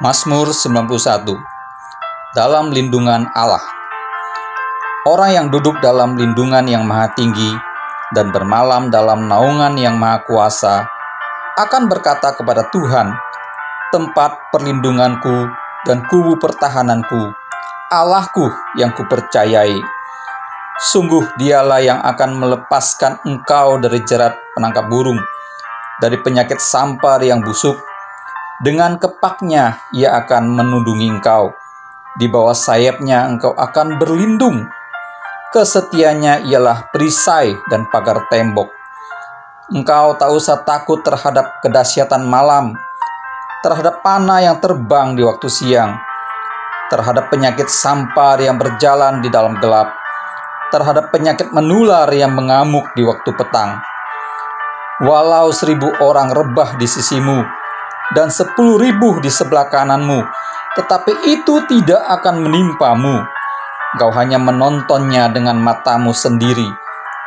Mazmur 91. Dalam lindungan Allah. Orang yang duduk dalam lindungan yang maha tinggi dan bermalam dalam naungan yang maha kuasa akan berkata kepada Tuhan, tempat perlindunganku dan kubu pertahananku, Allahku yang kupercayai. Sungguh dialah yang akan melepaskan engkau dari jerat penangkap burung, dari penyakit sampar yang busuk. Dengan kepaknya ia akan menundungi engkau. Di bawah sayapnya engkau akan berlindung. Kesetiaannya ialah perisai dan pagar tembok. Engkau tak usah takut terhadap kedahsyatan malam, terhadap panah yang terbang di waktu siang, terhadap penyakit sampar yang berjalan di dalam gelap, terhadap penyakit menular yang mengamuk di waktu petang. Walau 1.000 orang rebah di sisimu dan 10.000 di sebelah kananmu, tetapi itu tidak akan menimpamu. Engkau hanya menontonnya dengan matamu sendiri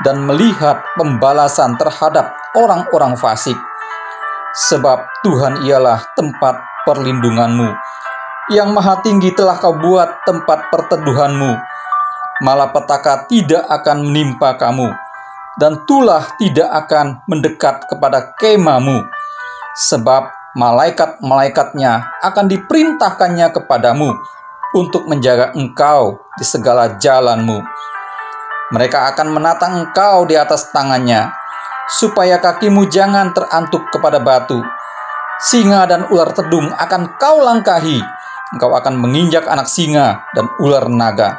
dan melihat pembalasan terhadap orang-orang fasik. Sebab Tuhan ialah tempat perlindunganmu. Yang maha tinggi telah kau buat tempat perteduhanmu. Malapetaka tidak akan menimpa kamu, dan tulah tidak akan mendekat kepada kemahmu. Sebab malaikat-malaikatnya akan diperintahkannya kepadamu untuk menjaga engkau di segala jalanmu. Mereka akan menatang engkau di atas tangannya, supaya kakimu jangan terantuk kepada batu. Singa dan ular tedung akan kau langkahi. Engkau akan menginjak anak singa dan ular naga.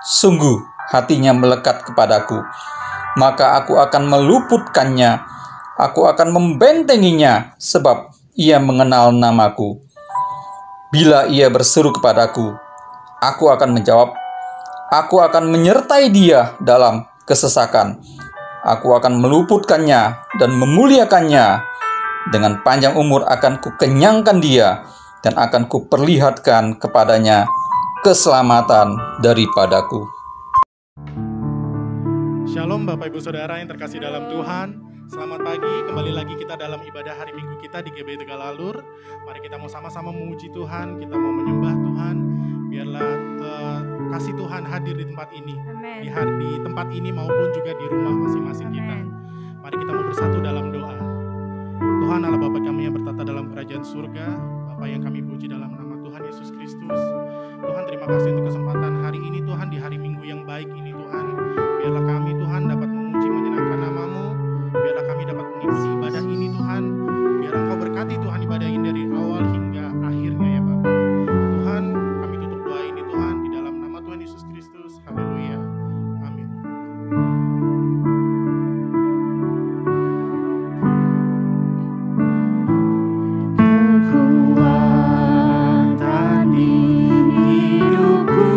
Sungguh hatinya melekat kepadaku, maka aku akan meluputkannya. Aku akan membentenginya, sebab ia mengenal namaku. Bila ia berseru kepadaku, aku akan menjawab. Aku akan menyertai dia dalam kesesakan. Aku akan meluputkannya dan memuliakannya. Dengan panjang umur akan kukenyangkan dia, dan akan kuperlihatkan kepadanya keselamatan daripadaku. Shalom Bapak Ibu Saudara yang terkasih dalam Tuhan. Selamat pagi, kembali lagi kita dalam ibadah hari Minggu kita di GBI Tegalalur. Mari kita mau sama-sama memuji Tuhan, kita mau menyembah Tuhan. Biarlah kasih Tuhan hadir di tempat ini. Di tempat ini maupun juga di rumah masing-masing kita. Mari kita mau bersatu dalam doa. Tuhan Allah Bapa kami yang bertata dalam kerajaan surga, Bapa yang kami puji dalam nama Tuhan Yesus Kristus. Tuhan terima kasih untuk kesempatan hari ini Tuhan, di hari Minggu yang baik ini Tuhan. Biarlah kami Tuhan dapat memuji menyenangkan nama-Mu. Biarlah kami dapat mengikuti ibadah ini Tuhan. Biar Engkau berkati Tuhan ibadah ini dari awal hingga akhirnya ya Bapa. Tuhan kami tutup doa ini Tuhan di dalam nama Tuhan Yesus Kristus. Haleluya. Amin. Kekuatan di hidupku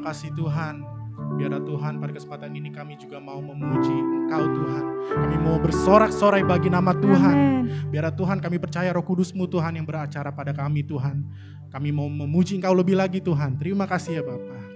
kasih Tuhan. Biarlah Tuhan pada kesempatan ini kami juga mau memuji Engkau Tuhan. Kami mau bersorak-sorai bagi nama Tuhan. Biarlah Tuhan kami percaya Roh Kudus-Mu Tuhan yang beracara pada kami Tuhan. Kami mau memuji Engkau lebih lagi Tuhan. Terima kasih ya Bapa.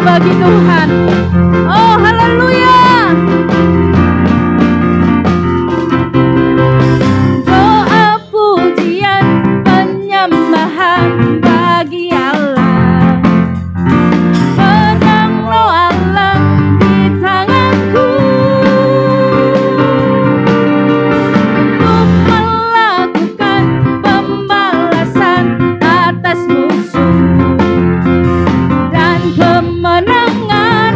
bagi Tuhan. Oh, haleluya. Doa pujian penyembahan bagi Allah. Pedang roh Allah di tanganku untuk melakukan pembalasan atas musuh dan kemenangan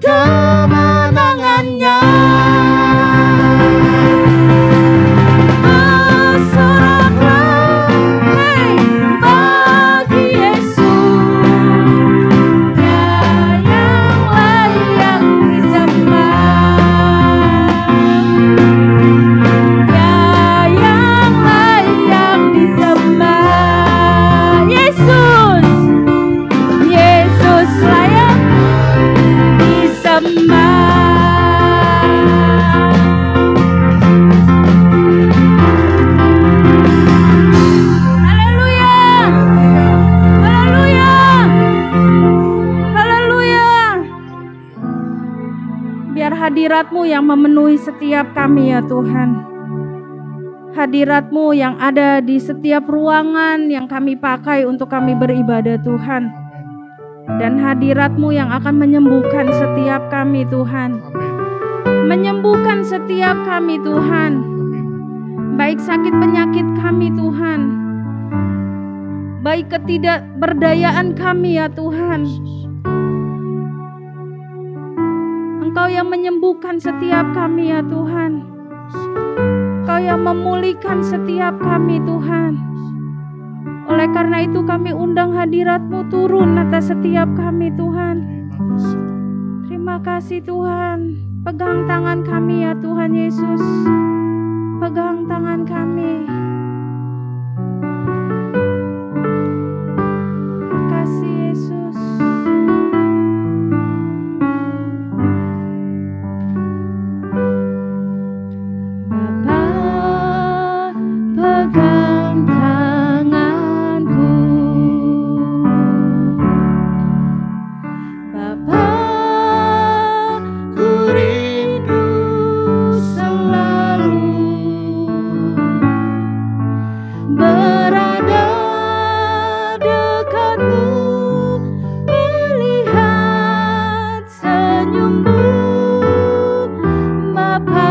kemenangannya. Bersoraklah, hei, bagi Yesus, Dia yang layak disembah, Dia yang layak disembah. Yesus, Yesus layak disembah. Haleluya, haleluya, haleluya. Biar hadirat-Mu yang memenuhi setiap kami ya Tuhan. Hadirat-Mu yang ada di setiap ruangan yang kami pakai untuk kami beribadah Tuhan. Dan hadirat-Mu yang akan menyembuhkan setiap kami Tuhan. Menyembuhkan setiap kami Tuhan. Baik sakit penyakit kami Tuhan. Baik ketidakberdayaan kami ya Tuhan. Engkau yang menyembuhkan setiap kami ya Tuhan. Engkau yang memulihkan setiap kami Tuhan. Oleh karena itu kami undang hadirat-Mu turun atas setiap kami Tuhan. Terima kasih Tuhan. Pegang tangan kami ya Tuhan Yesus. Pegang tangan kami. Terima kasih Yesus. Bapa, pegang tanganku. Bapa, ku rindu selalu berada dekatmu, melihat senyummu. Bapa,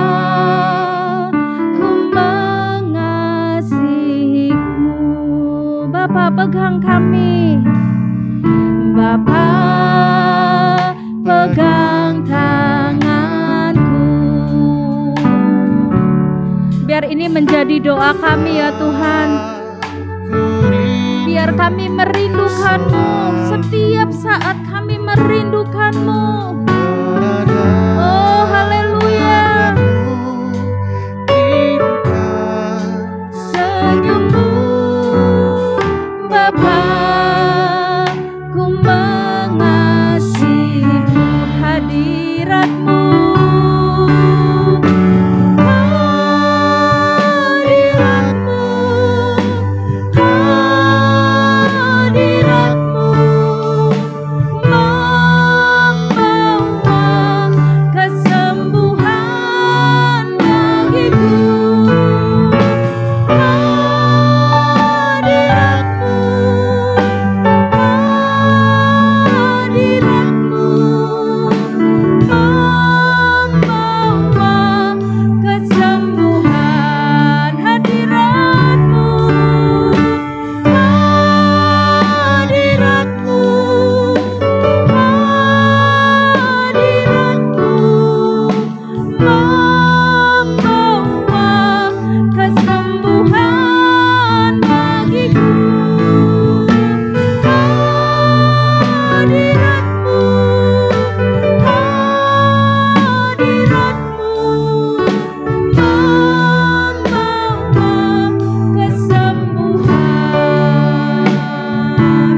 ku mengasihimu. Bapa, pegang kami. Bapa, pegang tanganku. Biar ini menjadi doa kami ya Tuhan. Biar kami merindukan-Mu. Setiap saat kami merindukan-Mu. Oh haleluya. Senyummu Bapa, ku mengasihimu. Hadirat-Mu, hadirat-Mu, hadirat-Mu membawa kesembuhan bagiku. Hadirat-Mu, hadirat-Mu membawa kesembuhan. Hadirat-Mu, hadirat-Mu, hadirat-Mu membawa kesembuhan bagiku. Hadirat-Mu, hadirat-Mu membawa kesembuhan.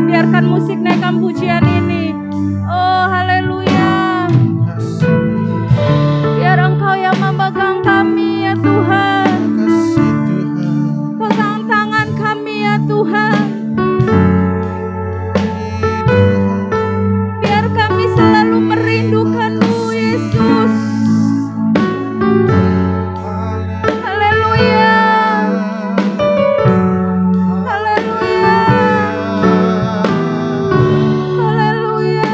Biarkan musik naikkan pujian ini. Oh haleluya. Biar Engkau yang memegang kami ya Tuhan. Pegang tangan kami ya Tuhan. Biar kami selalu merindukan-Mu Yesus. Haleluya. Haleluya. Haleluya.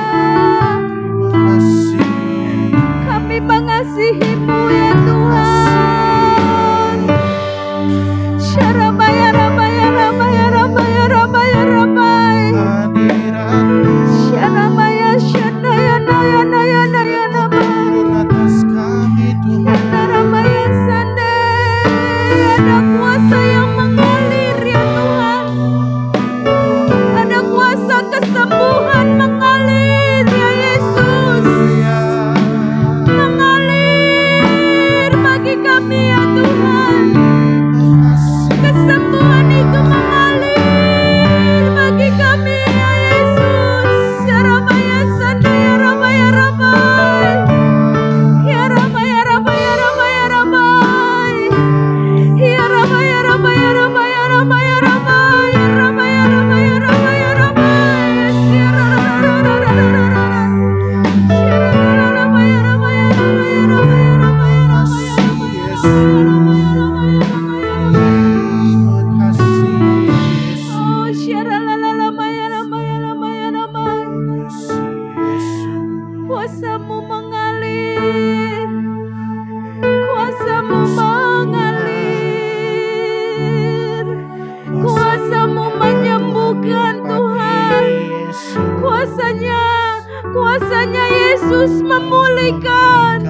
kuasanya Yesus memulihkan.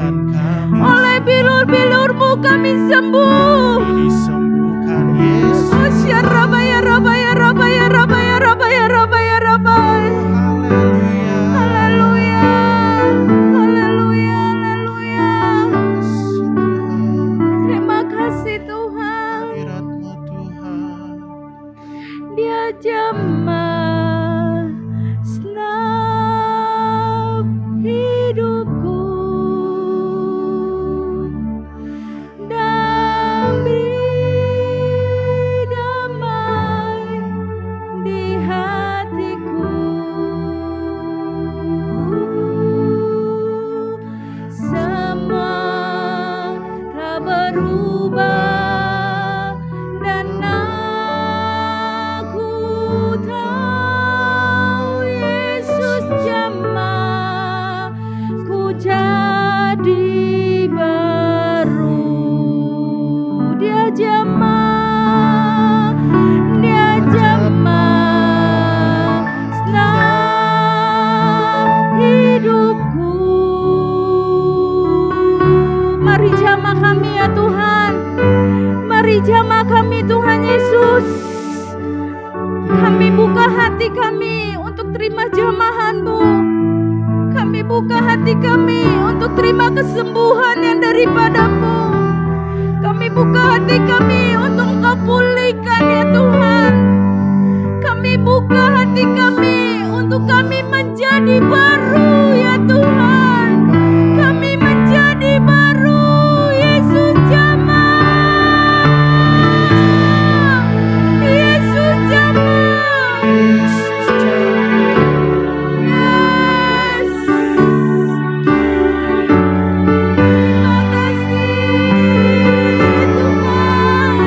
Oleh bilur-bilur-Mu kami sembuh. Disembuhkan Yesus. Haleluya. Terima kasih Tuhan. Hadirat-Mu Tuhan. Dia jamah senap hidupku dan beri damai di hatiku. Semua telah berubah dan aku tahu Yesus jamah ku jadi baru. Dia jamah senap hidupku. Mari jamah kami ya Tuhan. Mari jamah kami Tuhan Yesus. Kami buka hati kami untuk terima jamahan-Mu. Kami buka hati kami untuk terima kesembuhan yang daripada-Mu. Kami buka hati kami untuk Engkau pulihkan ya Tuhan. Kami buka hati kami untuk kami menjadi baru ya Tuhan. Kami menjadi baru. Yesus jamah. Yesus jamah. Yesus jamah. Yes. Terima kasih Tuhan.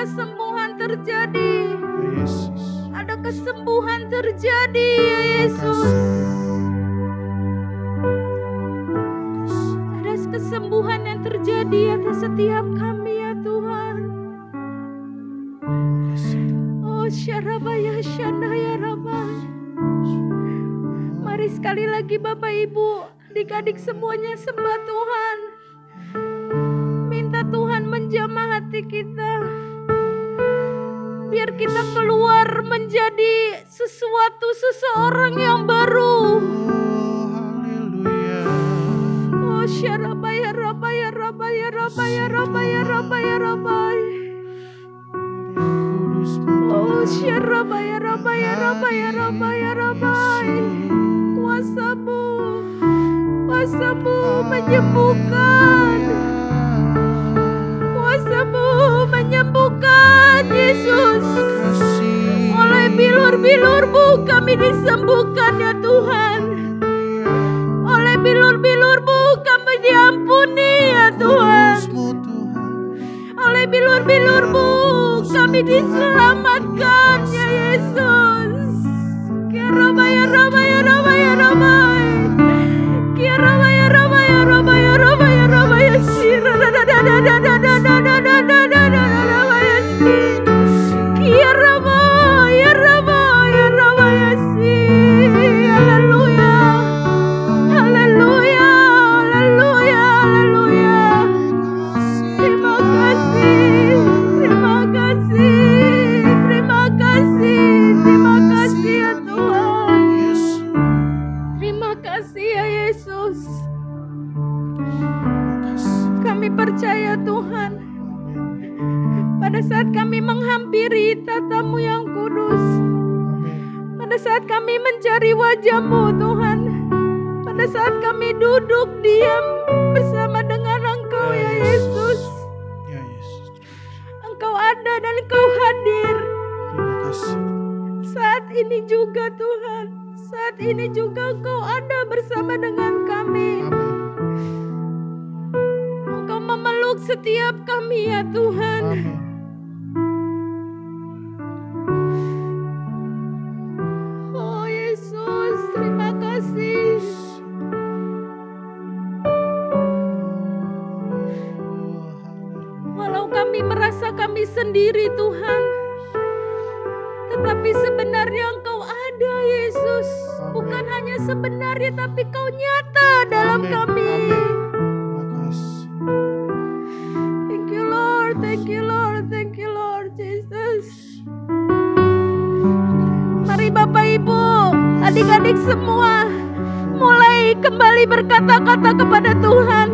kesembuhan terjadi. Yesus. Ada kesembuhan terjadi ya Yesus. Ada kesembuhan yang terjadi atas setiap kami ya Tuhan. Oh syarabaya syanaya rabah. Mari sekali lagi Bapak Ibu, adik-adik semuanya sembah Tuhan. Minta Tuhan menjamah hati kita. Biar kita keluar menjadi seseorang yang baru. Haleluya. Oh syarabaya rabaya rabaya rabaya rabaya rabaya rabaya. Oh syarabaya rabaya rabaya rabaya rabaya. Kuasa-Mu menyembuhkan. Kuasa-Mu menyembuhkan Yesus. Oleh bilur-bilur-Mu kami disembuhkan ya Tuhan. Oleh bilur-bilur-Mu kami diampuni ya Tuhan. Oleh bilur-bilur-Mu kami diselamatkan ya Yesus. Kirabaya rabaya rabaya rabaya. Kirabaya rabaya rabaya rabaya rabaya sira da da da da da da da da da da da da da rabaya si. Kirabaya rabaya rabaya si. Haleluya. Haleluya. Haleluya. Haleluya. Terima kasih. Terima kasih. Terima kasih. Terima kasih ya Tuhan. Terima kasih ya Yesus. Kami percaya Tuhan, pada saat kami menghampiri tatamu yang kudus, pada saat kami mencari wajah-Mu Tuhan, pada saat kami duduk diam bersama dengan Engkau ya Yesus, Ya Yesus. Engkau ada dan Engkau hadir. Terima kasih. Saat ini juga Tuhan, saat ini juga Engkau ada bersama dengan kami. Amin. Engkau memeluk setiap kami ya Tuhan. Amin. Oh Yesus, terima kasih. Walau kami merasa kami sendiri Tuhan, tetapi sebenarnya Engkau ada Yesus. Bukan hanya sebenarnya, tapi Kau nyata dalam Amin. kami. Amin. Terima kasih. Thank you Lord, thank you Lord, thank you Lord Jesus. Mari Bapak Ibu, adik-adik semua, mulai kembali berkata-kata kepada Tuhan.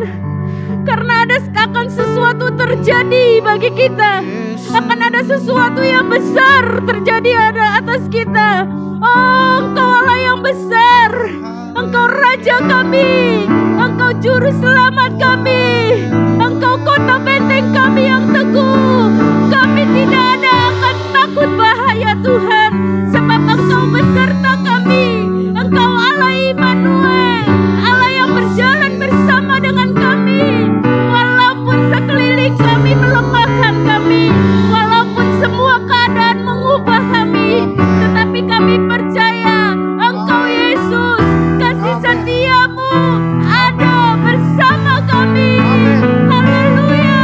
Karena akan sesuatu terjadi bagi kita. Akan ada sesuatu yang besar terjadi atas kita. Oh, Engkau Allah yang besar. Engkau Raja kami. Engkau Juru Selamat kami. Engkau kota benteng kami yang teguh. Kami tidak ada akan takut bahaya Tuhan. Sebab Engkau beserta kami. Engkau Allah Immanuel. Allah yang berjalan bersama dengan kami. Walaupun sekeliling kami melemahkan kami. Walaupun semua keadaan mengubah kami. Tetapi kami percaya Engkau Yesus, kasih setia-Mu ada bersama kami. Haleluya.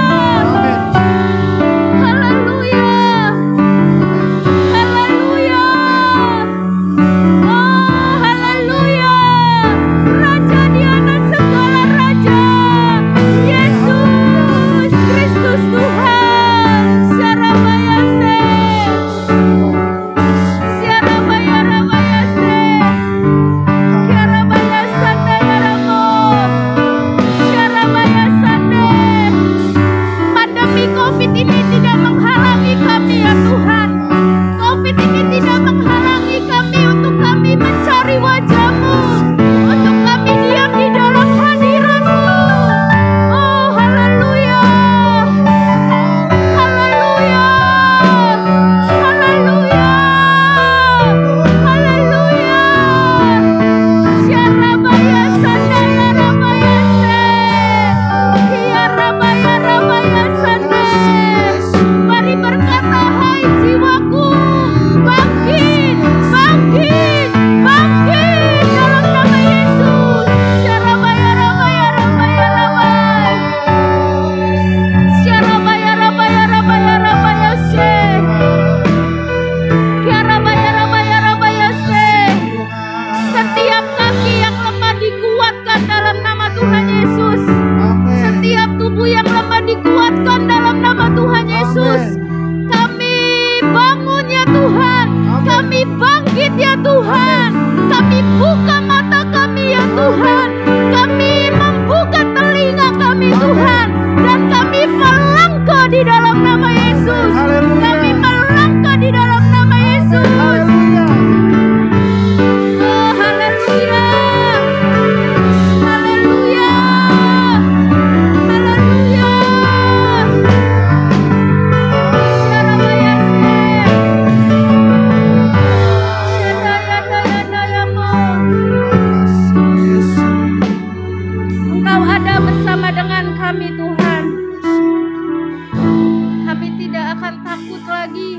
Yesus lagi.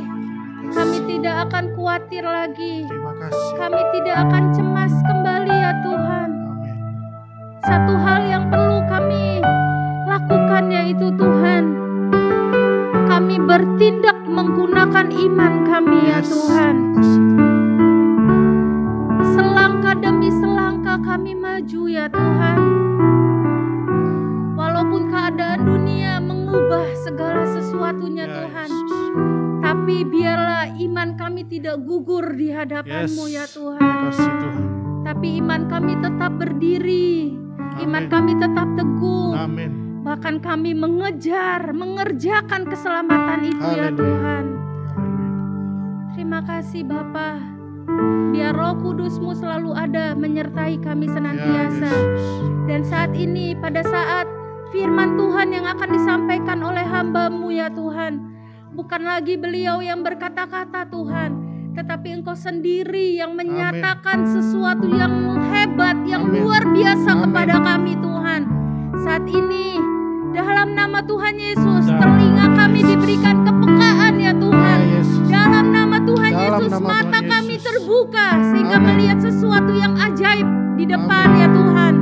Kami tidak akan khawatir lagi. Terima kasih. Kami tidak akan cemas kembali ya Tuhan. Amin. Satu hal yang perlu kami lakukan yaitu Tuhan, kami bertindak menggunakan iman kami ya Tuhan. Selangkah demi selangkah kami maju ya Tuhan. Walaupun keadaan dunia mengubah segala sesuatunya Tuhan, tapi biarlah iman kami tidak gugur di hadapan-Mu ya Tuhan. Terima kasih Tuhan. Tapi iman kami tetap berdiri, iman kami tetap teguh. Amin. Bahkan kami mengerjakan keselamatan itu ya Tuhan. Terima kasih Bapa. Biar Roh Kudus-Mu selalu ada menyertai kami senantiasa. Dan saat ini pada saat firman Tuhan yang akan disampaikan oleh hamba-Mu ya Tuhan, bukan lagi beliau yang berkata-kata Tuhan, tetapi Engkau sendiri yang menyatakan sesuatu yang hebat, yang luar biasa kepada kami Tuhan. Saat ini dalam nama Tuhan Yesus, telinga kami diberikan kepekaan ya Tuhan. Dalam nama Tuhan Yesus, mata kami terbuka sehingga melihat sesuatu yang ajaib di depan ya Tuhan.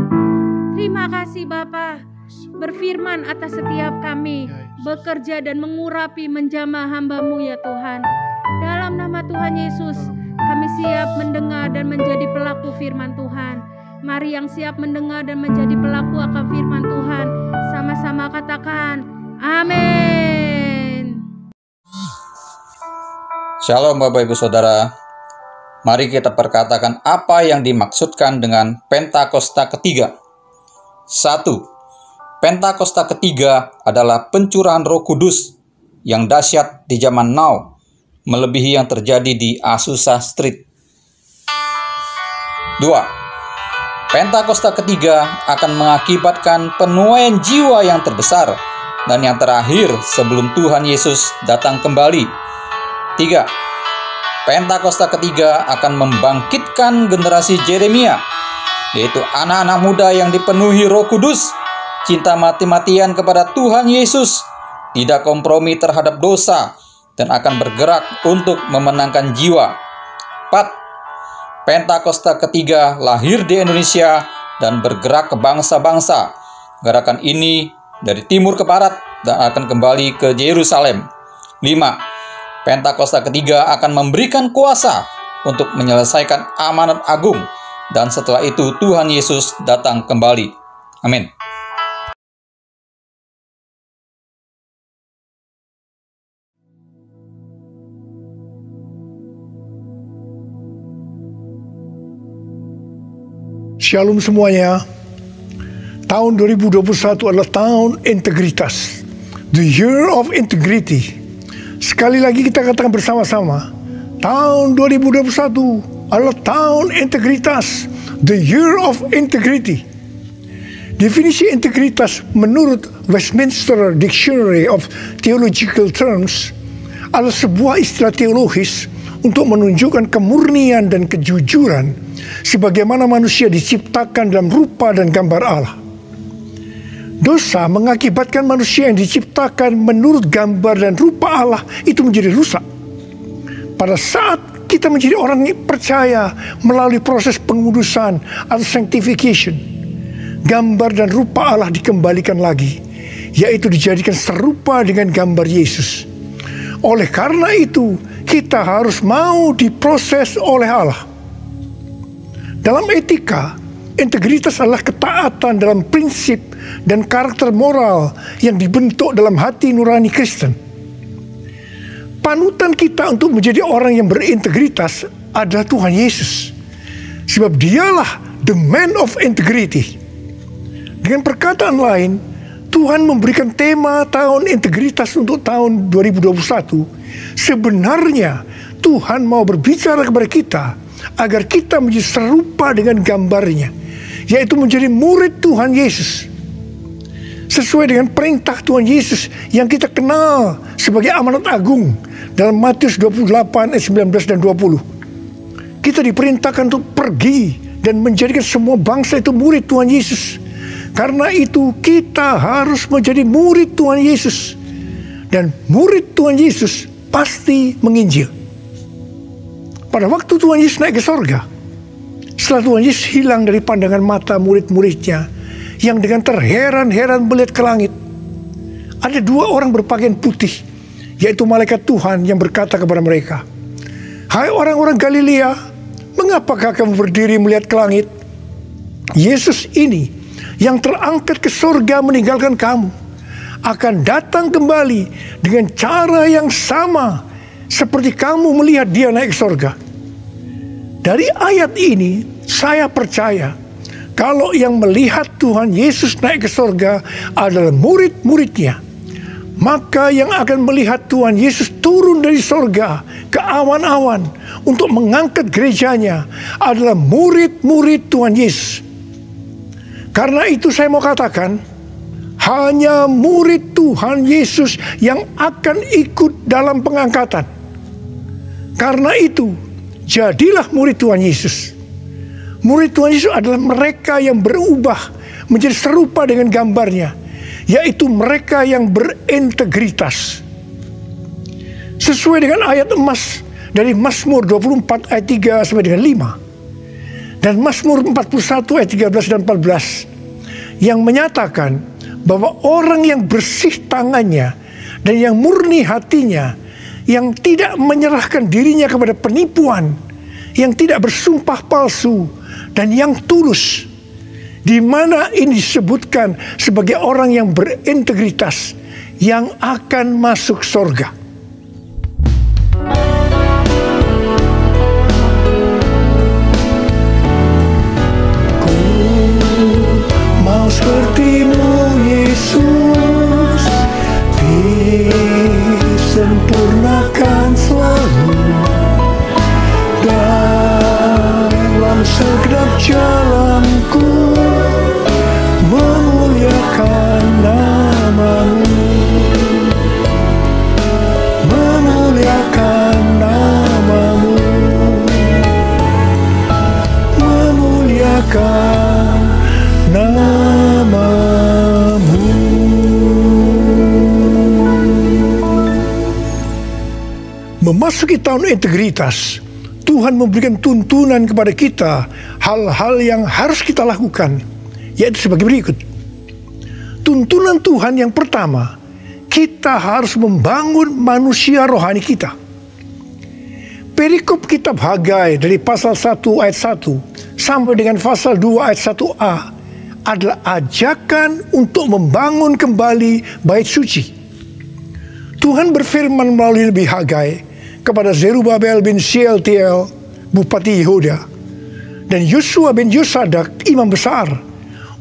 Terima kasih Bapa. Berfirman atas setiap kami, bekerja dan mengurapi menjamah hamba-Mu ya Tuhan. Dalam nama Tuhan Yesus, kami siap mendengar dan menjadi pelaku firman Tuhan. Mari yang siap mendengar dan menjadi pelaku akan firman Tuhan, sama-sama katakan, amin. Shalom Bapak Ibu Saudara. Mari kita perkatakan apa yang dimaksudkan dengan Pentakosta ketiga. 1. Pentakosta ketiga adalah pencurahan Roh Kudus yang dahsyat di zaman now, melebihi yang terjadi di Azusa Street. 2. Pentakosta ketiga akan mengakibatkan penuaian jiwa yang terbesar dan yang terakhir sebelum Tuhan Yesus datang kembali. 3. Pentakosta ketiga akan membangkitkan generasi Yeremia, yaitu anak-anak muda yang dipenuhi Roh Kudus, cinta mati-matian kepada Tuhan Yesus, tidak kompromi terhadap dosa, dan akan bergerak untuk memenangkan jiwa. 4. Pentakosta ketiga lahir di Indonesia dan bergerak ke bangsa-bangsa. Gerakan ini dari timur ke barat dan akan kembali ke Yerusalem. 5. Pentakosta ketiga akan memberikan kuasa untuk menyelesaikan amanat agung, dan setelah itu Tuhan Yesus datang kembali. Amin. Shalom semuanya. Tahun 2021 adalah tahun integritas. The year of integrity. Sekali lagi kita katakan bersama-sama. Tahun 2021 adalah tahun integritas. The year of integrity. Definisi integritas menurut Westminster Dictionary of Theological Terms adalah sebuah istilah teologis untuk menunjukkan kemurnian dan kejujuran sebagaimana manusia diciptakan dalam rupa dan gambar Allah. Dosa mengakibatkan manusia yang diciptakan menurut gambar dan rupa Allah itu menjadi rusak. Pada saat kita menjadi orang yang percaya melalui proses pengudusan atau sanctification, gambar dan rupa Allah dikembalikan lagi, yaitu dijadikan serupa dengan gambar Yesus. Oleh karena itu, kita harus mau diproses oleh Allah. Dalam etika, integritas adalah ketaatan dalam prinsip dan karakter moral yang dibentuk dalam hati nurani Kristen. Panutan kita untuk menjadi orang yang berintegritas adalah Tuhan Yesus, sebab dialah the man of integrity. Dengan perkataan lain, Tuhan memberikan tema tahun integritas untuk tahun 2021. Sebenarnya Tuhan mau berbicara kepada kita agar kita menjadi serupa dengan gambarnya, yaitu menjadi murid Tuhan Yesus. Sesuai dengan perintah Tuhan Yesus yang kita kenal sebagai amanat agung dalam Matius 28 ayat 19 dan 20. Kita diperintahkan untuk pergi dan menjadikan semua bangsa itu murid Tuhan Yesus. Karena itu kita harus menjadi murid Tuhan Yesus. Dan murid Tuhan Yesus pasti menginjil. Pada waktu Tuhan Yesus naik ke sorga, setelah Tuhan Yesus hilang dari pandangan mata murid-muridnya yang dengan terheran-heran melihat ke langit, ada dua orang berpakaian putih, yaitu malaikat Tuhan yang berkata kepada mereka, "Hai orang-orang Galilea, mengapakah kamu berdiri melihat ke langit? Yesus ini yang terangkat ke sorga meninggalkan kamu akan datang kembali dengan cara yang sama seperti kamu melihat dia naik ke sorga." Dari ayat ini saya percaya kalau yang melihat Tuhan Yesus naik ke sorga adalah murid-muridnya, maka yang akan melihat Tuhan Yesus turun dari sorga ke awan-awan untuk mengangkat gerejanya adalah murid-murid Tuhan Yesus. Karena itu saya mau katakan, hanya murid Tuhan Yesus yang akan ikut dalam pengangkatan. Karena itu, jadilah murid Tuhan Yesus. Murid Tuhan Yesus adalah mereka yang berubah menjadi serupa dengan gambarnya, yaitu mereka yang berintegritas. Sesuai dengan ayat emas dari Mazmur 24 ayat 3 sampai dengan 5. Dan Mazmur 41 ayat 13 dan 14 yang menyatakan bahwa orang yang bersih tangannya dan yang murni hatinya, yang tidak menyerahkan dirinya kepada penipuan, yang tidak bersumpah palsu, dan yang tulus, di mana ini disebutkan sebagai orang yang berintegritas yang akan masuk surga. Mau sepertimu Yesus, disempurnakan selalu dalam segenap jalanku, memuliakan namamu, memuliakan namamu, memuliakan namamu. Memasuki tahun integritas, Tuhan memberikan tuntunan kepada kita hal-hal yang harus kita lakukan, yaitu sebagai berikut. Tuntunan Tuhan yang pertama, kita harus membangun manusia rohani kita. Perikop kitab Hagai dari pasal 1 ayat 1 sampai dengan pasal 2 ayat 1a adalah ajakan untuk membangun kembali bait suci. Tuhan berfirman melalui Nabi Hagai kepada Zerubabel bin Shealtiel, Bupati Yehuda, dan Yosua bin Yosadak, imam besar,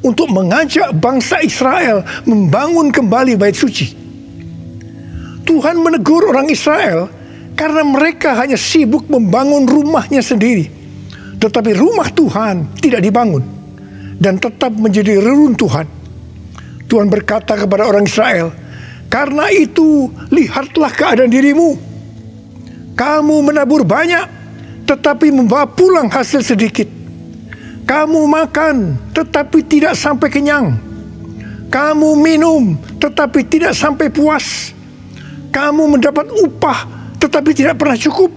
untuk mengajak bangsa Israel membangun kembali bait suci. Tuhan menegur orang Israel karena mereka hanya sibuk membangun rumahnya sendiri, tetapi rumah Tuhan tidak dibangun dan tetap menjadi reruntuhan. Tuhan berkata kepada orang Israel, "Karena itu lihatlah keadaan dirimu. Kamu menabur banyak, tetapi membawa pulang hasil sedikit. Kamu makan, tetapi tidak sampai kenyang. Kamu minum, tetapi tidak sampai puas. Kamu mendapat upah, tetapi tidak pernah cukup,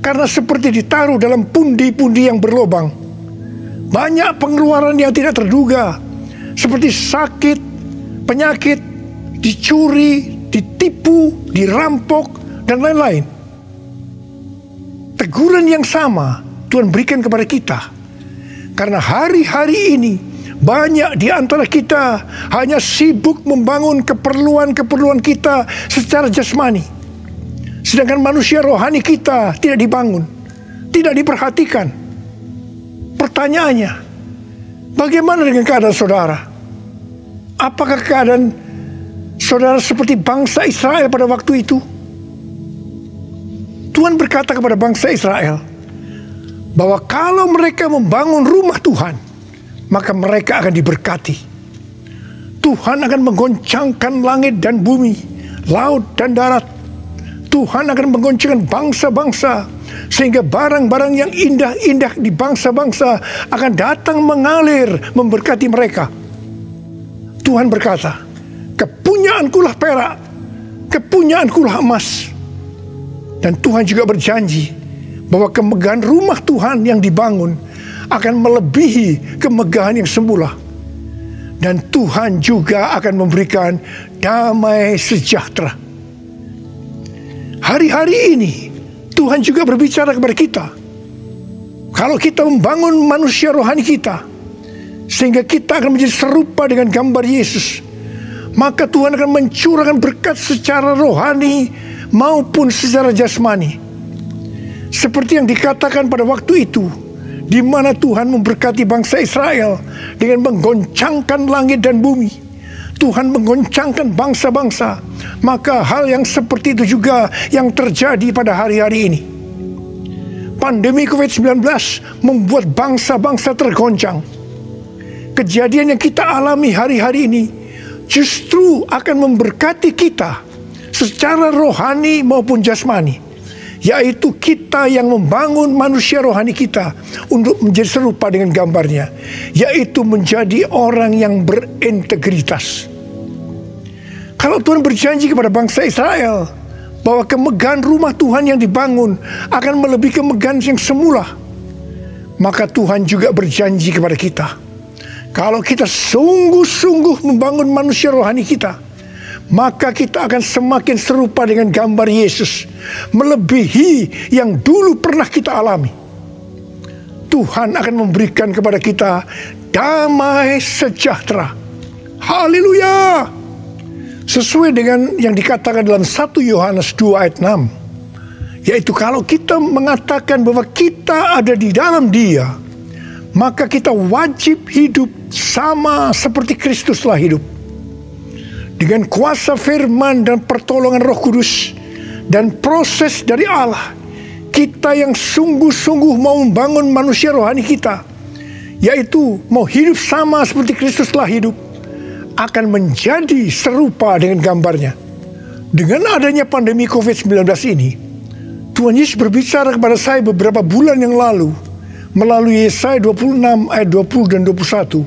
karena seperti ditaruh dalam pundi-pundi yang berlobang. Banyak pengeluaran yang tidak terduga, seperti sakit, penyakit, dicuri, ditipu, dirampok, dan lain-lain." Teguran yang sama Tuhan berikan kepada kita, karena hari-hari ini banyak di antara kita hanya sibuk membangun keperluan-keperluan kita secara jasmani, sedangkan manusia rohani kita tidak dibangun, tidak diperhatikan. Pertanyaannya, bagaimana dengan keadaan saudara? Apakah keadaan saudara seperti bangsa Israel pada waktu itu? Tuhan berkata kepada bangsa Israel bahwa kalau mereka membangun rumah Tuhan, maka mereka akan diberkati. Tuhan akan menggoncangkan langit dan bumi, laut dan darat. Tuhan akan menggoncangkan bangsa-bangsa, sehingga barang-barang yang indah-indah di bangsa-bangsa akan datang mengalir memberkati mereka. Tuhan berkata, "Kepunyaankulah perak, kepunyaankulah emas." Dan Tuhan juga berjanji bahwa kemegahan rumah Tuhan yang dibangun akan melebihi kemegahan yang semula. Dan Tuhan juga akan memberikan damai sejahtera. Hari-hari ini Tuhan juga berbicara kepada kita. Kalau kita membangun manusia rohani kita, sehingga kita akan menjadi serupa dengan gambar Yesus, maka Tuhan akan mencurahkan berkat secara rohani maupun secara jasmani. Seperti yang dikatakan pada waktu itu, di mana Tuhan memberkati bangsa Israel dengan menggoncangkan langit dan bumi. Tuhan menggoncangkan bangsa-bangsa. Maka hal yang seperti itu juga yang terjadi pada hari-hari ini. Pandemi COVID-19 membuat bangsa-bangsa tergoncang. Kejadian yang kita alami hari-hari ini justru akan memberkati kita secara rohani maupun jasmani, yaitu kita yang membangun manusia rohani kita untuk menjadi serupa dengan gambarnya, yaitu menjadi orang yang berintegritas. Kalau Tuhan berjanji kepada bangsa Israel bahwa kemegahan rumah Tuhan yang dibangun akan melebihi kemegahan yang semula, maka Tuhan juga berjanji kepada kita, kalau kita sungguh-sungguh membangun manusia rohani kita, maka kita akan semakin serupa dengan gambar Yesus, melebihi yang dulu pernah kita alami. Tuhan akan memberikan kepada kita damai sejahtera. Haleluya! Sesuai dengan yang dikatakan dalam 1 Yohanes 2 ayat 6, yaitu kalau kita mengatakan bahwa kita ada di dalam Dia, maka kita wajib hidup sama seperti Kristus telah hidup. Dengan kuasa firman dan pertolongan Roh Kudus dan proses dari Allah, kita yang sungguh-sungguh mau membangun manusia rohani kita, yaitu mau hidup sama seperti Kristus telah hidup, akan menjadi serupa dengan gambarnya. Dengan adanya pandemi COVID-19 ini, Tuhan Yesus berbicara kepada saya beberapa bulan yang lalu melalui Yesaya 26 ayat 20 dan 21,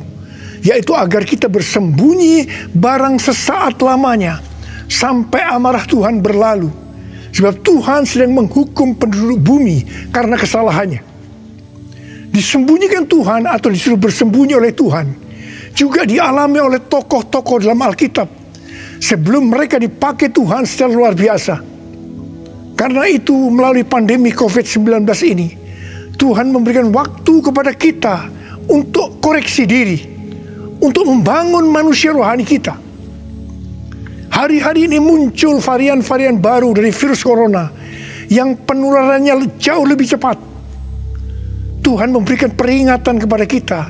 yaitu agar kita bersembunyi barang sesaat lamanya sampai amarah Tuhan berlalu, sebab Tuhan sedang menghukum penduduk bumi karena kesalahannya. Disembunyikan Tuhan atau disuruh bersembunyi oleh Tuhan juga dialami oleh tokoh-tokoh dalam Alkitab sebelum mereka dipakai Tuhan secara luar biasa. Karena itu melalui pandemi COVID-19 ini, Tuhan memberikan waktu kepada kita untuk koreksi diri, untuk membangun manusia rohani kita. Hari-hari ini muncul varian-varian baru dari virus corona yang penularannya jauh lebih cepat. Tuhan memberikan peringatan kepada kita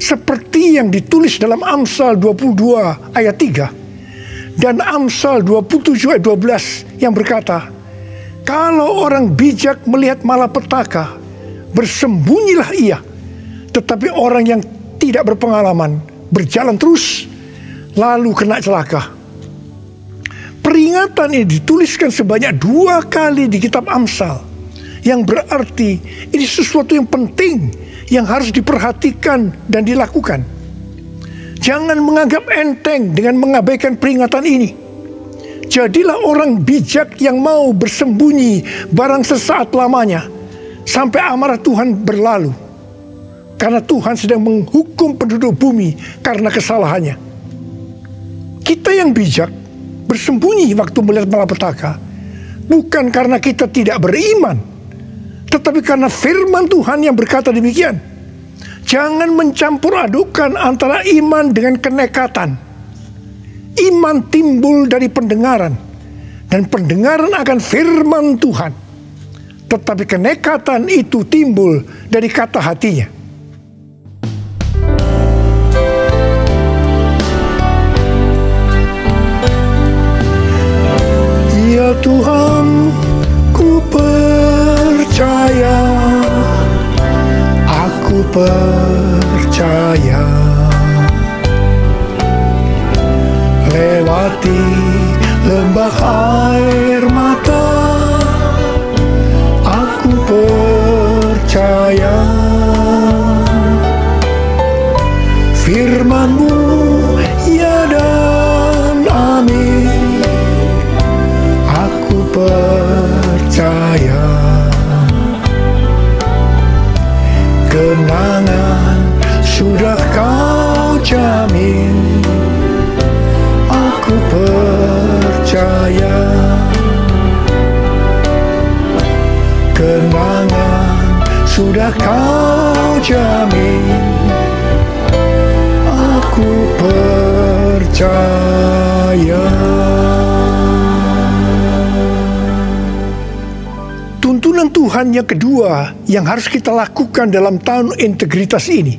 seperti yang ditulis dalam Amsal 22 ayat 3 dan Amsal 27 ayat 12 yang berkata, kalau orang bijak melihat malapetaka, bersembunyilah ia, tetapi orang yang tidak berpengalaman berjalan terus lalu kena celaka. Peringatan ini dituliskan sebanyak 2 kali di kitab Amsal, yang berarti ini sesuatu yang penting yang harus diperhatikan dan dilakukan. Jangan menganggap enteng dengan mengabaikan peringatan ini. Jadilah orang bijak yang mau bersembunyi barang sesaat lamanya sampai amarah Tuhan berlalu, karena Tuhan sedang menghukum penduduk bumi karena kesalahannya. Kita yang bijak bersembunyi waktu melihat malapetaka, bukan karena kita tidak beriman, tetapi karena firman Tuhan yang berkata demikian. Jangan mencampur adukan antara iman dengan kenekatan. Iman timbul dari pendengaran, dan pendengaran akan firman Tuhan. Tetapi kenekatan itu timbul dari kata hatinya. Ya Tuhan, ku percaya, aku percaya, lewati lembah air mata, aku percaya, firman-Mu ya dan amin, aku percaya. Kemenangan sudah kau jamin, aku percaya. Kemenangan sudah kau jamin, aku percaya. Tuntunan Tuhan yang kedua yang harus kita lakukan dalam tahun integritas ini,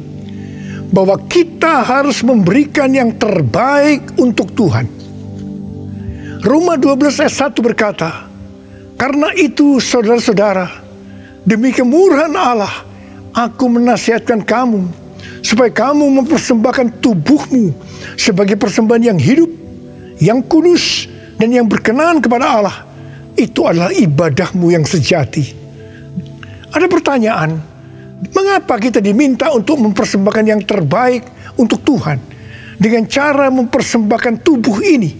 bahwa kita harus memberikan yang terbaik untuk Tuhan. Roma 12 ayat 1 berkata, karena itu saudara-saudara, demi kemurahan Allah, aku menasihatkan kamu, supaya kamu mempersembahkan tubuhmu sebagai persembahan yang hidup, yang kudus, dan yang berkenan kepada Allah. Itu adalah ibadahmu yang sejati. Ada pertanyaan, mengapa kita diminta untuk mempersembahkan yang terbaik untuk Tuhan dengan cara mempersembahkan tubuh ini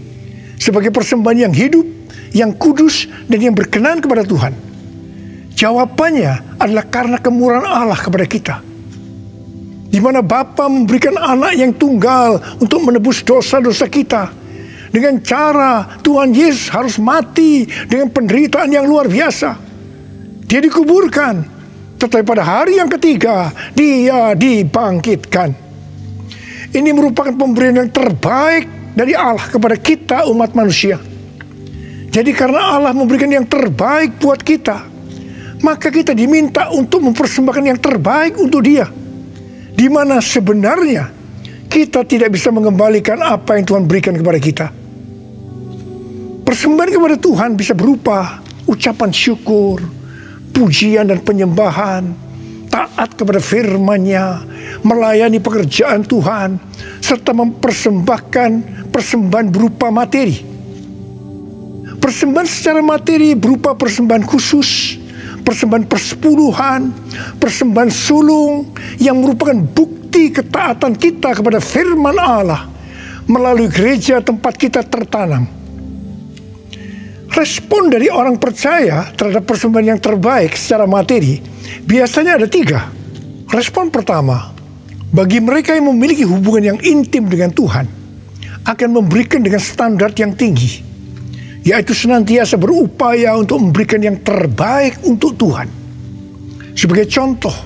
sebagai persembahan yang hidup, yang kudus, dan yang berkenan kepada Tuhan? Jawabannya adalah karena kemurahan Allah kepada kita, di mana Bapa memberikan anak yang tunggal untuk menebus dosa-dosa kita. Dengan cara Tuhan Yesus harus mati dengan penderitaan yang luar biasa. Dia dikuburkan, tetapi pada hari yang ketiga dia dibangkitkan. Ini merupakan pemberian yang terbaik dari Allah kepada kita umat manusia. Jadi karena Allah memberikan yang terbaik buat kita, maka kita diminta untuk mempersembahkan yang terbaik untuk Dia. Di mana sebenarnya kita tidak bisa mengembalikan apa yang Tuhan berikan kepada kita. Persembahan kepada Tuhan bisa berupa ucapan syukur, pujian dan penyembahan, taat kepada firman-Nya, melayani pekerjaan Tuhan, serta mempersembahkan persembahan berupa materi. Persembahan secara materi berupa persembahan khusus, persembahan persepuluhan, persembahan sulung yang merupakan bukti ketaatan kita kepada firman Allah melalui gereja tempat kita tertanam. Respon dari orang percaya terhadap persembahan yang terbaik secara materi biasanya ada 3. Respon pertama, bagi mereka yang memiliki hubungan yang intim dengan Tuhan, akan memberikan dengan standar yang tinggi, yaitu senantiasa berupaya untuk memberikan yang terbaik untuk Tuhan. Sebagai contoh,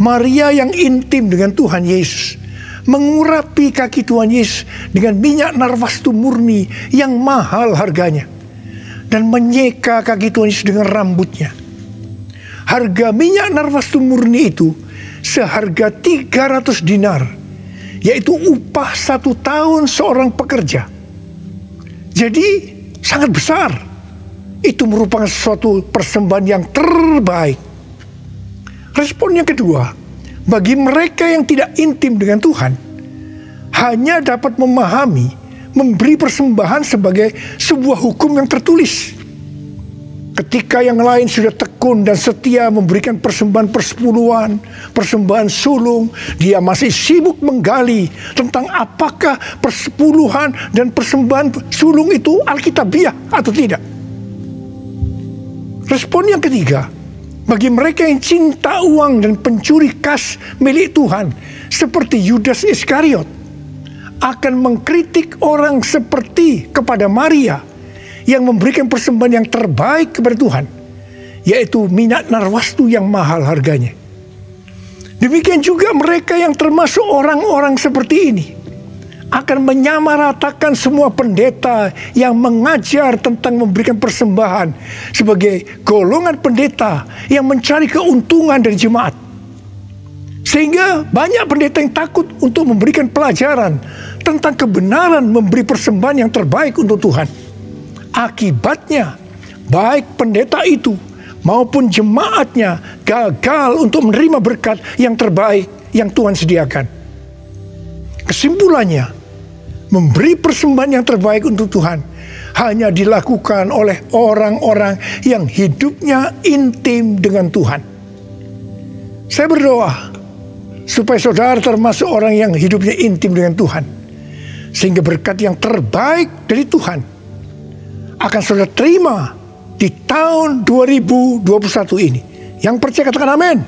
Maria yang intim dengan Tuhan Yesus mengurapi kaki Tuhan Yesus dengan minyak narwastu murni yang mahal harganya, dan menyeka kaki Tuhan Yesus dengan rambutnya. Harga minyak narwastu murni itu seharga 300 dinar, yaitu upah 1 tahun seorang pekerja. Jadi sangat besar. Itu merupakan suatu persembahan yang terbaik. Respon yang kedua, bagi mereka yang tidak intim dengan Tuhan, hanya dapat memahami memberi persembahan sebagai sebuah hukum yang tertulis. Ketika yang lain sudah tekun dan setia memberikan persembahan persepuluhan, persembahan sulung, dia masih sibuk menggali tentang apakah persepuluhan dan persembahan sulung itu alkitabiah atau tidak. Respon yang ketiga, bagi mereka yang cinta uang dan pencuri kas milik Tuhan, seperti Yudas Iskariot, akan mengkritik orang seperti kepada Maria yang memberikan persembahan yang terbaik kepada Tuhan, yaitu minyak narwastu yang mahal harganya. Demikian juga mereka yang termasuk orang-orang seperti ini akan menyamaratakan semua pendeta yang mengajar tentang memberikan persembahan sebagai golongan pendeta yang mencari keuntungan dari jemaat. Sehingga banyak pendeta yang takut untuk memberikan pelajaran tentang kebenaran memberi persembahan yang terbaik untuk Tuhan. Akibatnya, baik pendeta itu maupun jemaatnya gagal untuk menerima berkat yang terbaik yang Tuhan sediakan. Kesimpulannya, memberi persembahan yang terbaik untuk Tuhan hanya dilakukan oleh orang-orang yang hidupnya intim dengan Tuhan. Saya berdoa supaya saudara termasuk orang yang hidupnya intim dengan Tuhan, sehingga berkat yang terbaik dari Tuhan akan saudara terima di tahun 2021 ini. Yang percaya katakan amin.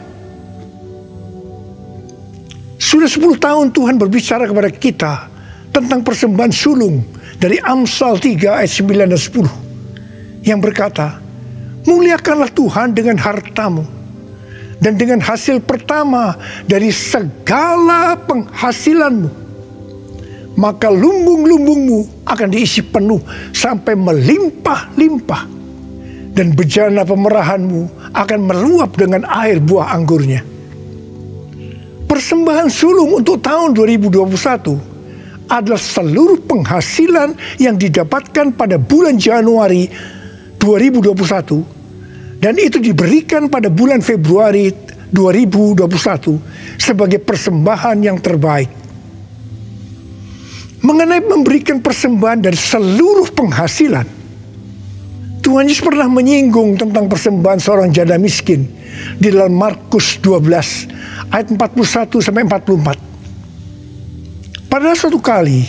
Sudah 10 tahun Tuhan berbicara kepada kita tentang persembahan sulung dari Amsal 3 ayat 9 dan 10 yang berkata, muliakanlah Tuhan dengan hartamu dan dengan hasil pertama dari segala penghasilanmu, maka lumbung-lumbungmu akan diisi penuh sampai melimpah-limpah, dan bejana pemerahanmu akan meluap dengan air buah anggurnya. Persembahan sulung untuk tahun 2021 adalah seluruh penghasilan yang didapatkan pada bulan Januari 2021 dan itu diberikan pada bulan Februari 2021 sebagai persembahan yang terbaik. Mengenai memberikan persembahan dari seluruh penghasilan, Tuhan Yesus pernah menyinggung tentang persembahan seorang janda miskin di dalam Markus 12 ayat 41 sampai 44. Pada suatu kali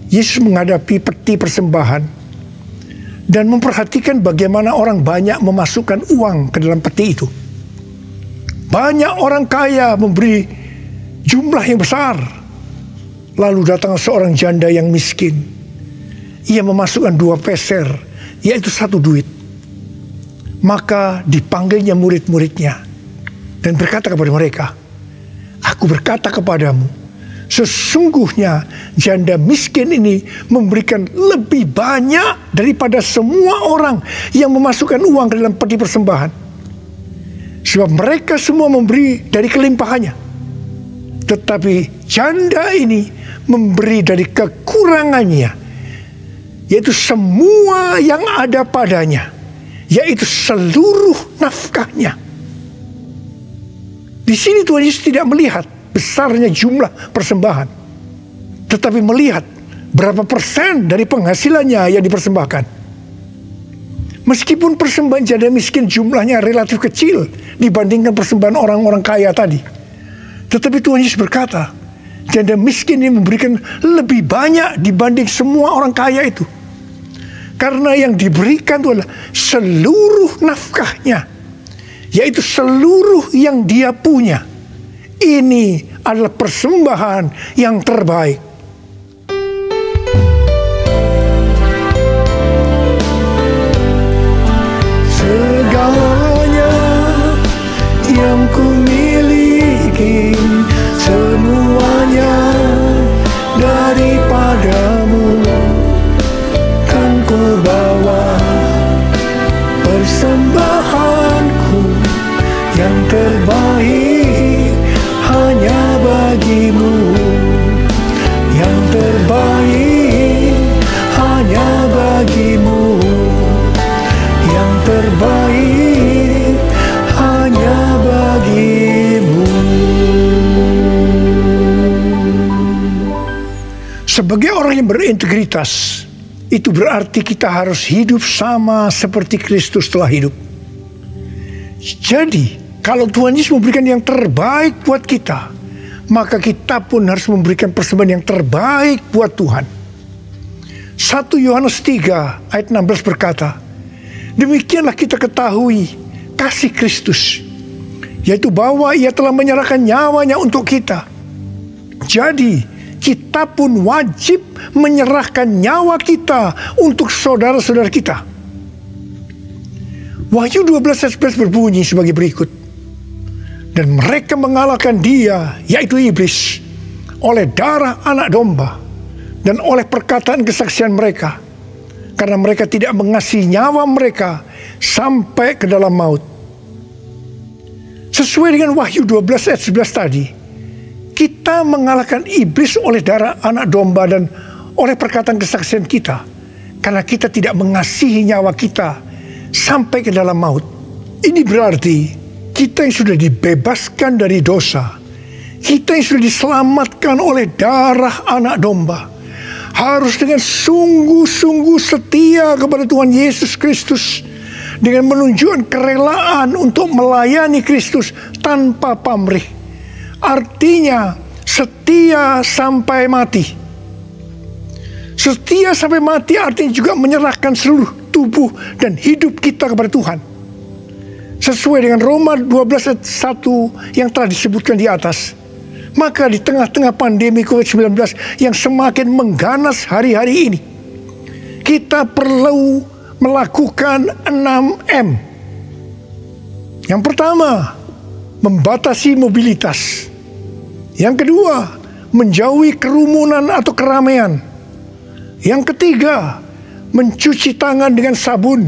Yesus menghadapi peti persembahan dan memperhatikan bagaimana orang banyak memasukkan uang ke dalam peti itu. Banyak orang kaya memberi jumlah yang besar. Lalu datang seorang janda yang miskin. Ia memasukkan 2 peser, yaitu 1 duit. Maka dipanggilnya murid-muridnya dan berkata kepada mereka, aku berkata kepadamu, sesungguhnya janda miskin ini memberikan lebih banyak daripada semua orang yang memasukkan uang ke dalam peti persembahan. Sebab mereka semua memberi dari kelimpahannya. Tetapi janda ini memberi dari kekurangannya, yaitu semua yang ada padanya, yaitu seluruh nafkahnya. Di sini Tuhan Yesus tidak melihat besarnya jumlah persembahan, tetapi melihat berapa persen dari penghasilannya yang dipersembahkan. Meskipun persembahan janda miskin jumlahnya relatif kecil dibandingkan persembahan orang-orang kaya tadi, tetapi Tuhan Yesus berkata, janda miskin ini memberikan lebih banyak dibanding semua orang kaya itu. Karena yang diberikan itu adalah seluruh nafkahnya, yaitu seluruh yang dia punya. Ini adalah persembahan yang terbaik. Segalanya yang ku miliki, semuanya daripadamu, kan ku bawa persembahanku yang terbaik hanya bagimu, yang terbaik hanya bagimu, yang terbaik hanya bagimu. Sebagai orang yang berintegritas, itu berarti kita harus hidup sama seperti Kristus telah hidup. Jadi, kalau Tuhan Yesus memberikan yang terbaik buat kita, maka kita pun harus memberikan persembahan yang terbaik buat Tuhan. 1 Yohanes 3 ayat 16 berkata, demikianlah kita ketahui kasih Kristus, yaitu bahwa Ia telah menyerahkan nyawanya untuk kita. Jadi, kita pun wajib menyerahkan nyawa kita untuk saudara-saudara kita. Wahyu 12 ayat 11 berbunyi sebagai berikut. Dan mereka mengalahkan dia, yaitu iblis, oleh darah anak domba dan oleh perkataan kesaksian mereka. Karena mereka tidak mengasihi nyawa mereka sampai ke dalam maut. Sesuai dengan Wahyu 12 ayat 11 tadi, kita mengalahkan iblis oleh darah anak domba dan oleh perkataan kesaksian kita. Karena kita tidak mengasihi nyawa kita sampai ke dalam maut. Ini berarti kita yang sudah dibebaskan dari dosa, kita yang sudah diselamatkan oleh darah anak domba, harus dengan sungguh-sungguh setia kepada Tuhan Yesus Kristus, dengan menunjukkan kerelaan untuk melayani Kristus tanpa pamrih. Artinya setia sampai mati. Setia sampai mati artinya juga menyerahkan seluruh tubuh dan hidup kita kepada Tuhan. Sesuai dengan Roma 12 ayat 1 yang telah disebutkan di atas. Maka di tengah-tengah pandemi COVID-19 yang semakin mengganas hari-hari ini, kita perlu melakukan 6M. Yang pertama, membatasi mobilitas. Yang kedua, menjauhi kerumunan atau keramaian. Yang ketiga, mencuci tangan dengan sabun.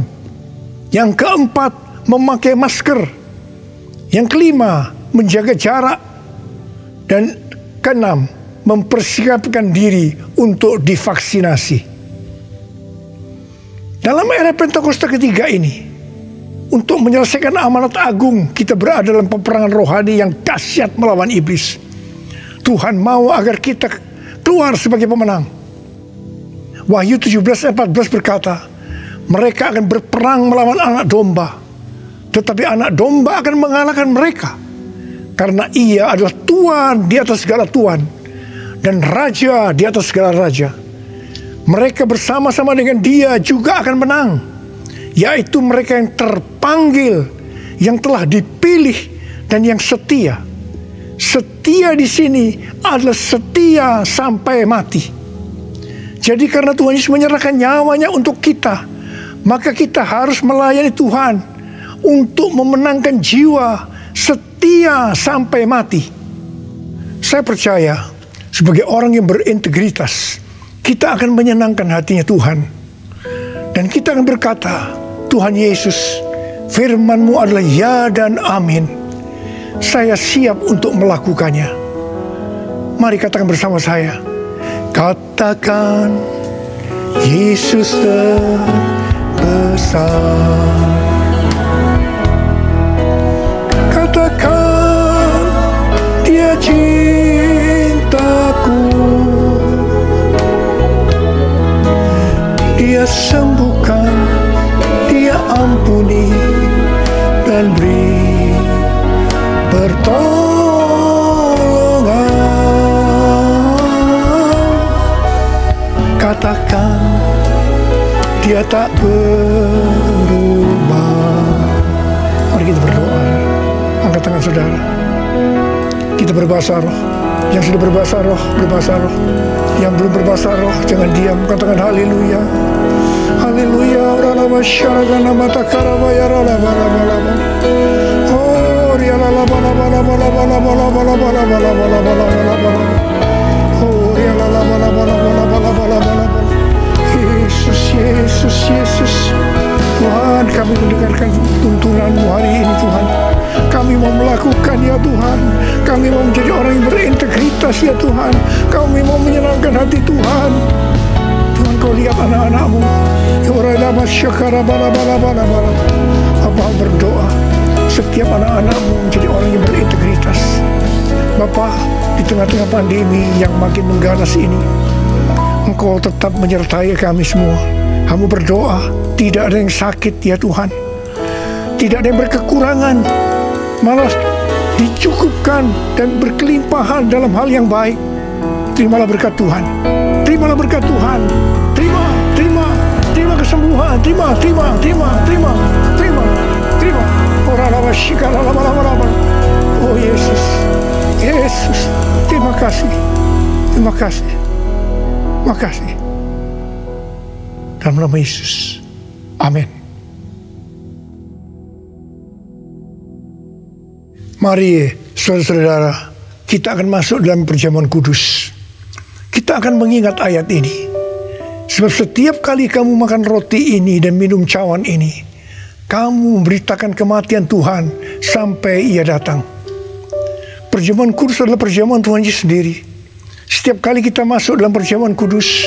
Yang keempat, memakai masker. Yang kelima, menjaga jarak. Dan keenam, mempersiapkan diri untuk divaksinasi. Dalam era Pentakosta ketiga ini, untuk menyelesaikan amanat agung, kita berada dalam peperangan rohani yang dahsyat melawan iblis. Tuhan mau agar kita keluar sebagai pemenang. Wahyu 17:14 berkata, mereka akan berperang melawan anak domba, tetapi anak domba akan mengalahkan mereka. Karena ia adalah Tuhan di atas segala Tuhan dan Raja di atas segala Raja. Mereka bersama-sama dengan dia juga akan menang, yaitu mereka yang terpanggil, yang telah dipilih, dan yang setia. Setia di sini adalah setia sampai mati. Jadi karena Tuhan Yesus menyerahkan nyawanya untuk kita, maka kita harus melayani Tuhan untuk memenangkan jiwa, setia sampai mati. Saya percaya sebagai orang yang berintegritas, kita akan menyenangkan hatinya Tuhan. Dan kita akan berkata, Tuhan Yesus, firman-Mu adalah ya dan amin. Saya siap untuk melakukannya. Mari katakan bersama saya. Katakan, Yesus terbesar. Katakan, Dia cintaku. Dia sembuhkan, Dia ampuni, dan beri pertolongan. Katakan, Dia tak berubah. Mari kita berdoa. Angkat tangan saudara. Kita berbahasa roh. Yang sudah berbahasa roh, berbahasa roh. Yang belum berbahasa roh, jangan diam. Katakan haleluya. Haleluya. Ralaba syaragana mata karabaya ralaba laba laba. Oh, rialala bala bala bala bala bala bala bala bala bala bala bala bala. Oh, rialala bala bala bala bala bala bala bala. Yesus, Yesus, Yesus. Tuhan, kami mendengarkan tuntunan-Mu hari ini, Tuhan. Kami mau melakukan, ya Tuhan. Kami mau menjadi orang yang berintegritas, ya Tuhan. Kami mau menyenangkan hati Tuhan. Tuhan, Kau lihat anak-anak-Mu. Bapa berdoa, setiap anak-anak-Mu menjadi orang yang berintegritas. Bapa, di tengah-tengah pandemi yang makin mengganas ini, Engkau tetap menyertai kami semua. Hamba berdoa, tidak ada yang sakit, ya Tuhan. Tidak ada yang berkekurangan, malah dicukupkan dan berkelimpahan dalam hal yang baik. Terimalah berkat Tuhan. Terimalah berkat Tuhan. Terima kesembuhan. Terima. Oh Yesus, terima kasih. Dalam nama Yesus, amin. Mari saudara-saudara, kita akan masuk dalam perjamuan kudus. Kita akan mengingat ayat ini. Sebab setiap kali kamu makan roti ini dan minum cawan ini, kamu memberitakan kematian Tuhan sampai Ia datang. Perjamuan kudus adalah perjamuan Tuhan Yesus sendiri. Setiap kali kita masuk dalam perjamuan kudus,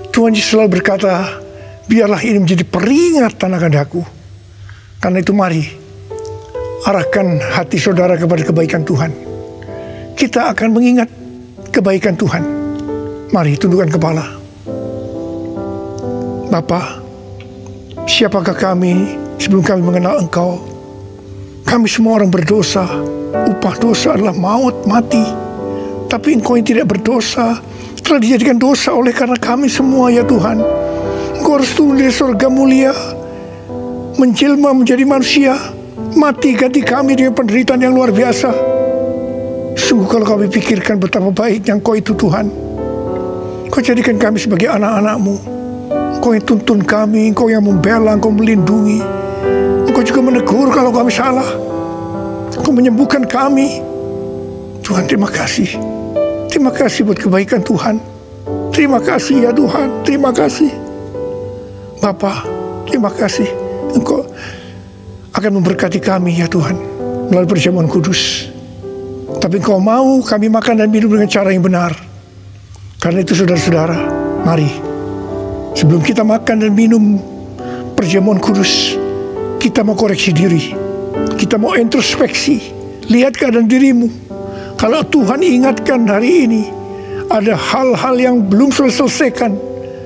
Tuhan Yesus selalu berkata, biarlah ini menjadi peringatan akan aku. Karena itu mari, arahkan hati saudara kepada kebaikan Tuhan. Kita akan mengingat kebaikan Tuhan. Mari tundukkan kepala. Bapa, siapakah kami sebelum kami mengenal Engkau? Kami semua orang berdosa. Upah dosa adalah maut, mati. Tapi Engkau yang tidak berdosa telah dijadikan dosa oleh karena kami semua, ya Tuhan. Engkau harus turun dari surga mulia, menjelma menjadi manusia, mati ganti kami dengan penderitaan yang luar biasa. Sungguh kalau kami pikirkan betapa baiknya Engkau itu Tuhan. Engkau jadikan kami sebagai anak-anak-Mu. Engkau yang tuntun kami, Engkau yang membela, Engkau melindungi. Engkau juga menegur kalau kami salah. Engkau menyembuhkan kami. Tuhan, terima kasih. Terima kasih buat kebaikan Tuhan. Terima kasih ya Tuhan. Terima kasih Bapa. Terima kasih Engkau akan memberkati kami ya Tuhan melalui perjamuan kudus. Tapi Engkau mau kami makan dan minum dengan cara yang benar. Karena itu saudara-saudara, mari sebelum kita makan dan minum perjamuan kudus, kita mau koreksi diri. Kita mau introspeksi. Lihat keadaan dirimu. Kalau Tuhan ingatkan hari ini ada hal-hal yang belum selesaikan,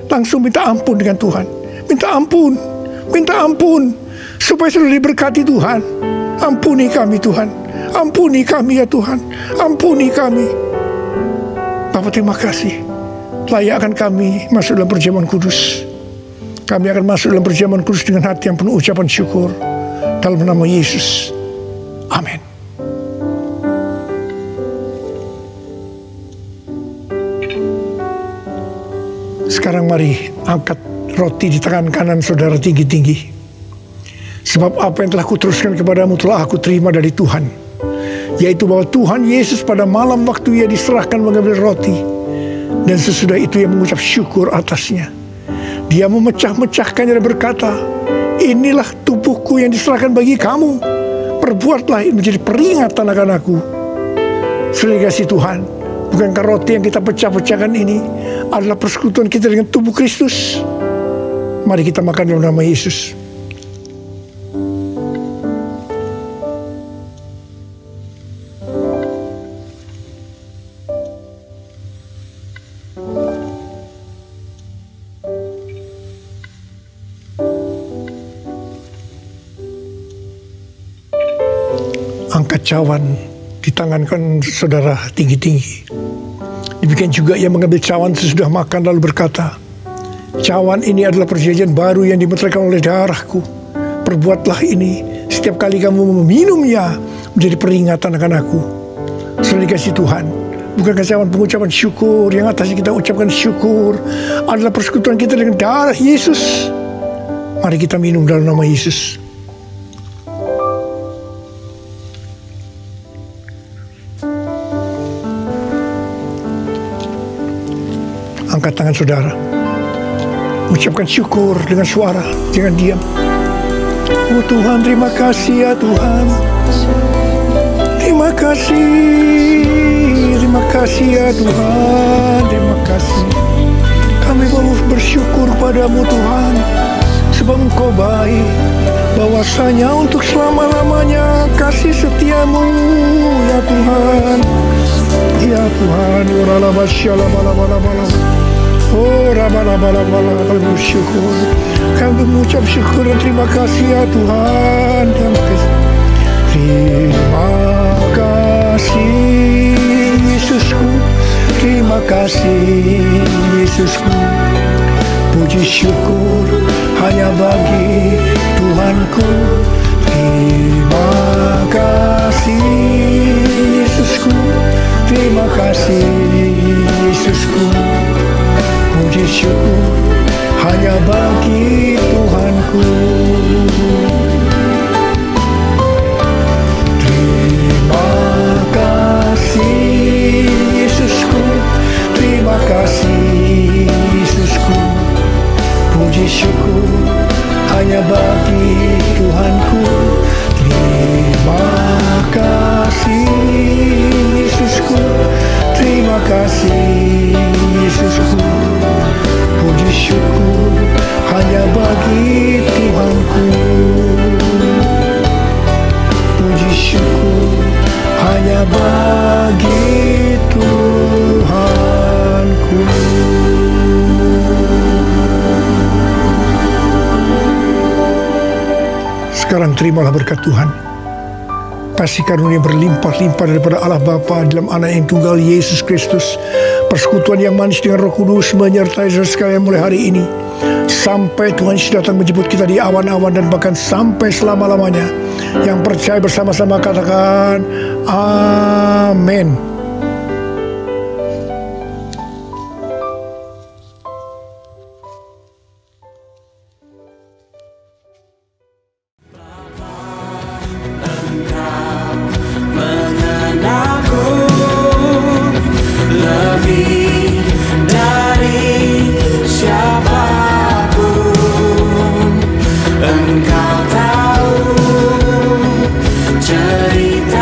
langsung minta ampun dengan Tuhan. Minta ampun, minta ampun, supaya sudah diberkati Tuhan. Ampuni kami Tuhan, ampuni kami ya Tuhan, ampuni kami. Bapa, terima kasih. Layakkan kami masuk dalam perjamuan kudus. Kami akan masuk dalam perjamuan kudus dengan hati yang penuh ucapan syukur. Dalam nama Yesus, amin. Sekarang mari angkat roti di tangan kanan saudara tinggi-tinggi. Sebab apa yang telah kuteruskan kepadamu telah aku terima dari Tuhan. Yaitu bahwa Tuhan Yesus pada malam waktu ia diserahkan mengambil roti. Dan sesudah itu ia mengucap syukur atasnya. Dia memecah-mecahkannya dan berkata, inilah tubuhku yang diserahkan bagi kamu. Perbuatlah ini menjadi peringatan akan aku. Saudara kasih Tuhan, bukankah roti yang kita pecah-pecahkan ini adalah persekutuan kita dengan tubuh Kristus? Mari kita makan dalam nama Yesus. Angkat cawan di tangan kan saudara tinggi-tinggi. Demikian juga ia mengambil cawan sesudah makan lalu berkata, cawan ini adalah perjanjian baru yang dimeteraikan oleh darahku. Perbuatlah ini setiap kali kamu meminumnya menjadi peringatan akan aku. Saudara dikasih Tuhan, bukankah cawan pengucapan syukur yang atasnya kita ucapkan syukur adalah persekutuan kita dengan darah Yesus? Mari kita minum dalam nama Yesus. Angkat tangan saudara. Ucapkan syukur dengan suara, jangan diam. Oh Tuhan, terima kasih ya Tuhan. Terima kasih ya Tuhan. Terima kasih. Kami mau bersyukur padamu Tuhan, sebab Engkau baik. Bahwasanya untuk selama-lamanya kasih setiamu ya Tuhan. Ya Tuhan, oh rabala-bala-bala, kami bersyukur. Kami mengucap syukur dan terima kasih ya Tuhan. Terima kasih Yesusku. Terima kasih Yesusku. Puji syukur hanya bagi Tuhanku. Terima kasih Yesusku. Terima kasih Yesusku. Puji syukur hanya bagi Tuhanku. Terima kasih Yesusku. Terima kasih Yesusku. Puji syukur hanya bagi Tuhanku. Terima kasih Yesusku. Terima kasih Yesusku. Puji syukur hanya bagi Tuhanku. Puji syukur hanya bagi Tuhanku. Sekarang terimalah berkat Tuhan. Kasih karunia berlimpah-limpah daripada Allah Bapa dalam Anak yang tunggal Yesus Kristus. Persekutuan yang manis dengan Roh Kudus menyertai saudara sekalian mulai hari ini sampai Tuhan Yesus datang menjemput kita di awan-awan dan bahkan sampai selama-lamanya. Yang percaya bersama-sama katakan Amin. Lebih dari siapapun, Engkau tahu cerita